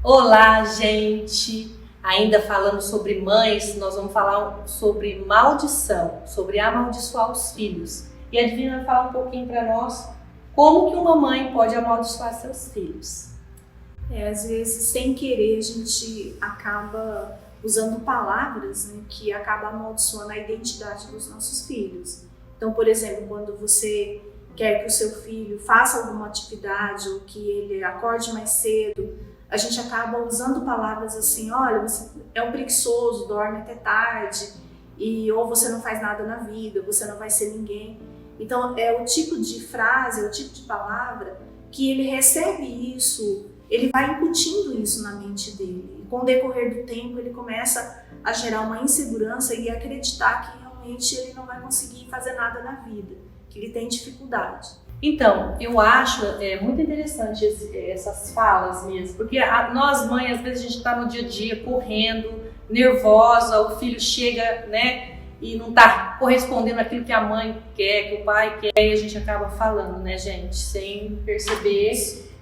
Olá, gente! Ainda falando sobre mães, nós vamos falar sobre maldição, sobre amaldiçoar os filhos. E a Divina vai falar um pouquinho para nós como que uma mãe pode amaldiçoar seus filhos. Às vezes, sem querer, a gente acaba usando palavras, né, que acabam amaldiçoando a identidade dos nossos filhos. Então, por exemplo, quando você quer que o seu filho faça alguma atividade ou que ele acorde mais cedo, a gente acaba usando palavras assim: olha, você é um preguiçoso, dorme até tarde, ou você não faz nada na vida, você não vai ser ninguém. Então é o tipo de frase, é o tipo de palavra que ele recebe isso, ele vai incutindo isso na mente dele. E com o decorrer do tempo ele começa a gerar uma insegurança e acreditar que realmente ele não vai conseguir fazer nada na vida, que ele tem dificuldade. Então, eu acho muito interessante essas falas mesmo, porque nós mães, às vezes a gente está no dia a dia correndo, nervosa, o filho chega, né, e não está correspondendo àquilo que a mãe quer, que o pai quer, e a gente acaba falando, né, gente, sem perceber,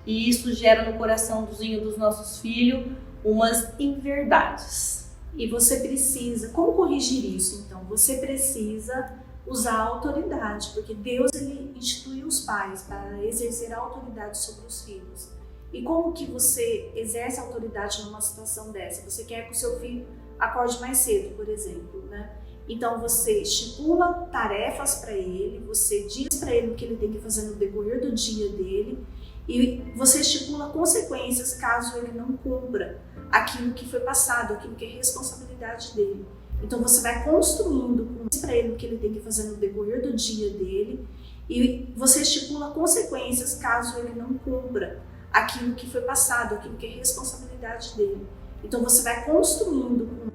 e isso gera no coraçãozinho dos nossos filhos umas inverdades. E você precisa, como corrigir isso então? Você precisa usar a autoridade, porque Deus ele instituiu os pais para exercer a autoridade sobre os filhos. E como que você exerce a autoridade numa situação dessa? Você quer que o seu filho acorde mais cedo, por exemplo, né? Então você estipula tarefas para ele, você diz para ele o que ele tem que fazer no decorrer do dia dele e você estipula consequências caso ele não cumpra aquilo que foi passado, aquilo que é responsabilidade dele. Então você vai construindo para ele o que ele tem que fazer no decorrer do dia dele e você estipula consequências caso ele não cumpra aquilo que foi passado, aquilo que é responsabilidade dele. Então você vai construindo.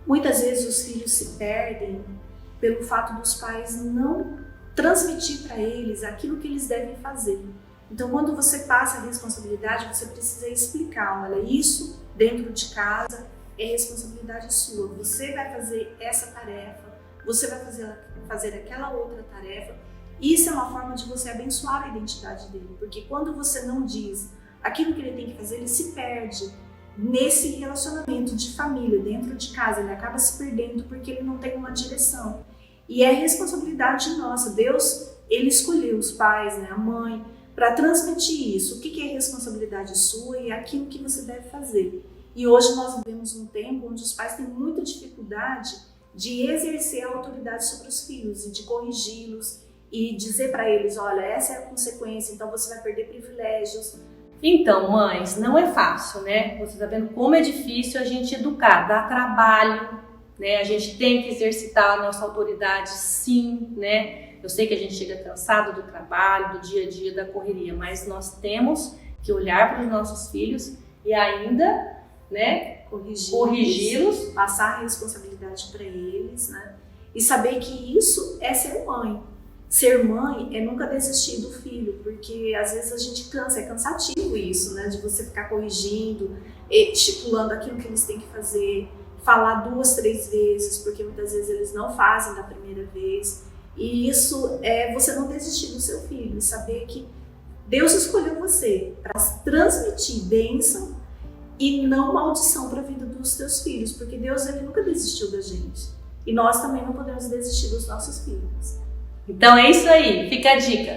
Muitas vezes os filhos se perdem pelo fato dos pais não transmitir para eles aquilo que eles devem fazer. Então quando você passa a responsabilidade, você precisa explicar: olha, isso dentro de casa é responsabilidade sua, você vai fazer essa tarefa, você vai fazer aquela outra tarefa. Isso é uma forma de você abençoar a identidade dele, porque quando você não diz aquilo que ele tem que fazer, ele se perde nesse relacionamento de família, dentro de casa, ele acaba se perdendo porque ele não tem uma direção. E é responsabilidade nossa, Deus, ele escolheu os pais, né, a mãe, para transmitir isso, o que é responsabilidade sua e aquilo que você deve fazer. E hoje nós vivemos um tempo onde os pais têm muita dificuldade de exercer a autoridade sobre os filhos e de corrigi-los e dizer para eles: olha, essa é a consequência, então você vai perder privilégios. Então, mães, não é fácil, né? Você está vendo como é difícil a gente educar, dá trabalho, né? A gente tem que exercitar a nossa autoridade, sim, né? Eu sei que a gente chega cansado do trabalho, do dia a dia, da correria, mas nós temos que olhar para os nossos filhos e ainda, né, corrigi-los, passar a responsabilidade para eles, né, e saber que isso é ser mãe. Ser mãe é nunca desistir do filho, porque às vezes a gente cansa, é cansativo isso, né, de você ficar corrigindo, estipulando aquilo que eles têm que fazer, falar 2, 3 vezes, porque muitas vezes eles não fazem da primeira vez. E isso é você não desistir do seu filho, saber que Deus escolheu você para transmitir bênção e não maldição para a vida dos teus filhos, porque Deus ele nunca desistiu da gente. E nós também não podemos desistir dos nossos filhos. Então é isso aí, fica a dica.